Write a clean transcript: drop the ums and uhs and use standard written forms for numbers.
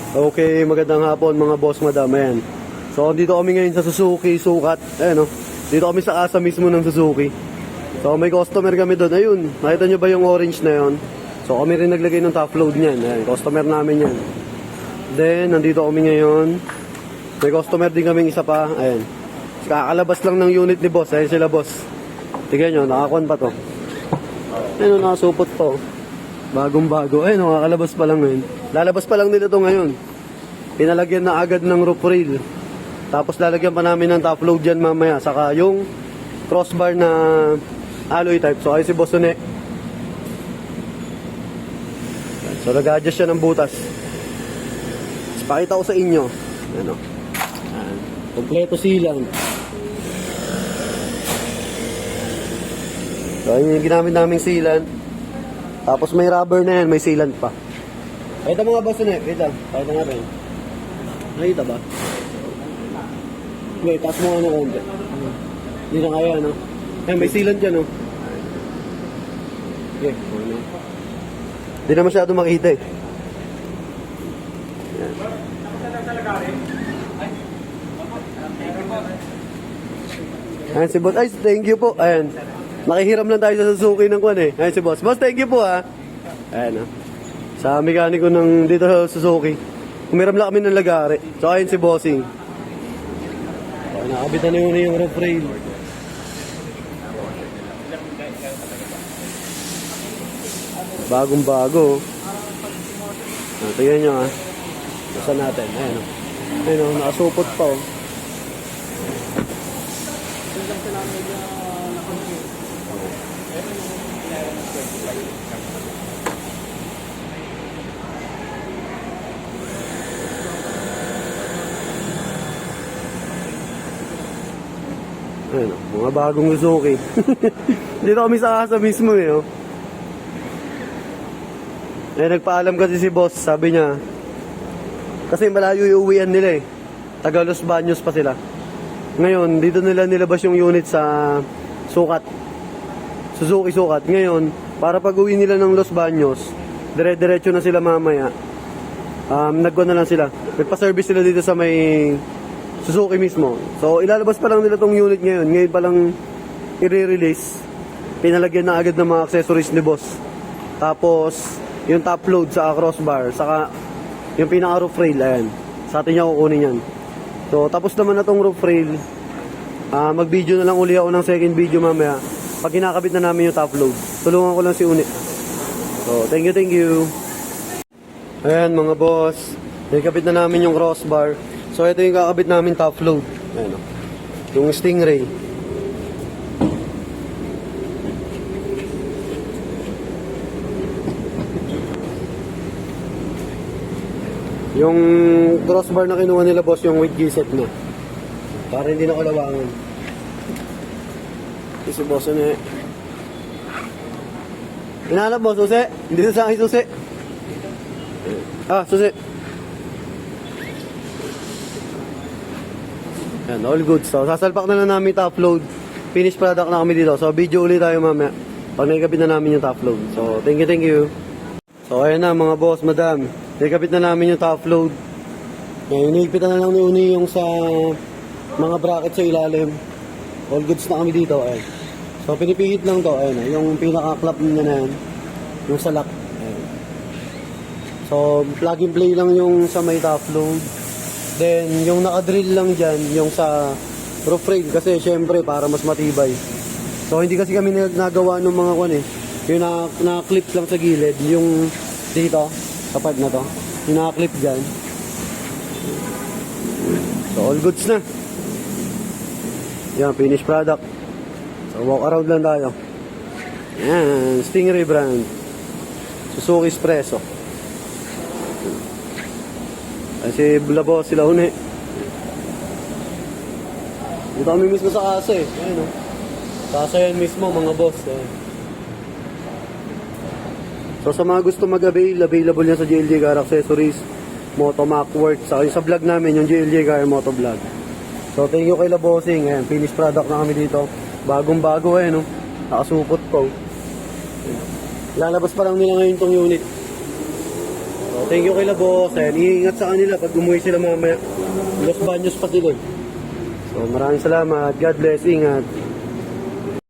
Okay, magandang hapon mga boss, madam. Ayan. So, dito kami ngayon sa Suzuki, Sukat. Ayan, oh. Dito kami sa asa mismo ng Suzuki. So, may customer kami doon. Ayun, nakita nyo ba yung orange na yon? So, kami rin naglagay ng top load niyan. Ayan, customer namin yan. Then, nandito kami ngayon. May customer din kaming isa pa. Ayan. Kakalabas lang ng unit ni boss. Ayan sila, boss. Tignan nyo, nakakuan pa to. Ayun, nakasupot to. Bagong bago. Ayun, nakakalabas pa lang ngayon. Lalabas pa lang nila to ngayon. Pinalagyan na agad ng roof rail. Tapos lalagyan pa namin ng top load dyan mamaya. Saka yung crossbar na alloy type. So ay si Boss Une. So nag-adjust siya ng butas. So, pakita ko sa inyo. Ano? Kompleto silang. So ayun yung ginamit naming sealant. Tapos may rubber na yan. May sealant pa. Pakita mo nga, Boss Une. Wait lang. Pakita nga rin. Nakita ba? Wait, taas mo nga ng konti. Hindi na kaya, no? Eh, may sealant dyan, no? Okay, ano? Hindi na masyado makita, eh. Ayan. Ayan si Boss. Ay, thank you po. Ayan. Nakihiram lang tayo sa Suzuki ng kwan, eh. Ayan si Boss. Boss, thank you po, ha. Ayan, no? Sa mekaniko ng dito sa Suzuki. Kumiram lang kami ng lagari. So, ayun si Bossing. So, nakabitan na yung roof rail. Bagong bago. Tingnan nyo, ha. Basta natin. Ayan, o. Ayan, o. Nakasupot pa, o. Ayun, mga bagong Suzuki. Dito kami sa asa mismo, eh. Oh. Eh, nagpaalam kasi si boss, sabi niya. Kasi malayo yung uwian nila, eh. Taga Los Baños pa sila. Ngayon, dito nila nilabas yung unit sa Sukat. Suzuki Sukat. Ngayon, para pag uwi nila ng Los Baños, dire-diretso na sila mamaya. Nagkuhan na lang sila. Nagpa-service sila dito sa may Suzuki mismo. So, ilalabas pa lang nila tong unit ngayon. Ngayon pa lang i-release. Pinalagyan na agad ng mga accessories ni boss. Tapos, yung top load sa crossbar. Saka, yung pinaka-roof rail. Ayan. Sa atin niya kukunin yan. So, tapos naman na tong roof rail. Mag-video na lang uli ako ng second video mamaya. Pag kinakabit na namin yung top load. Tulungan ko lang si Une. So, thank you, thank you. Ayan, mga boss. Nakikabit na namin yung crossbar. So, ito yung kakabit namin top load. Ayan, o. Yung Stingray. Yung crossbar na kinuha nila, boss, yung with G-set na. Para hindi na kalawangan. Ito si boss na eh. Hinahanap mo, susi? Hindi sa akin, susi. Susi. Yan, all good. So, sasalpak na lang namin top load. Finished product na kami dito. So, video ulit tayo mamaya. Pag nakikabit na namin yung top load. So, thank you, thank you. So, ayun na mga boss, madam. Nakikabit na namin yung top load. Yan, iniipitan na lang ni Uni yung sa mga bracket sa ilalim. All goods na kami dito. Ayun. So, pinipihit lang to. Ayun, yung pinaka-clap niya na yan. Yung sa lock. Ayun. So, plug and play lang yung sa may top load. Then, yung nakadrill lang dyan, yung sa roof rail. Kasi, syempre, para mas matibay. So, hindi kasi kami nagawa ng mga kwan eh. Yung na-clip lang sa gilid. Yung dito, sa part na to. Yung naka-clip dyan. So, all goods na. Yan, finished product. So, walk around lang tayo. Yan, Stingray brand. Suzuki Espresso. Kasi bulabo sila Une. Dito kami mismo sa kasa eh. Ayun o. Kasa yan mismo mga boss. So sa mga gusto mag-avail, available yan sa JLJ Car Accessories, Motomac Works. Sa vlog namin, yung JLJ Car Moto Vlog. So thank you kay La Bossing. Ayan, finished product na kami dito. Bagong bago eh no. Nakasupot ko. Lalabas pa lang nila ngayon tong unit. So So, thank you kay boss. Ayan, iingat sa kanila pag umuwi sila mamaya. Los Baños pa sila. So, maraming salamat. God bless. Ingat.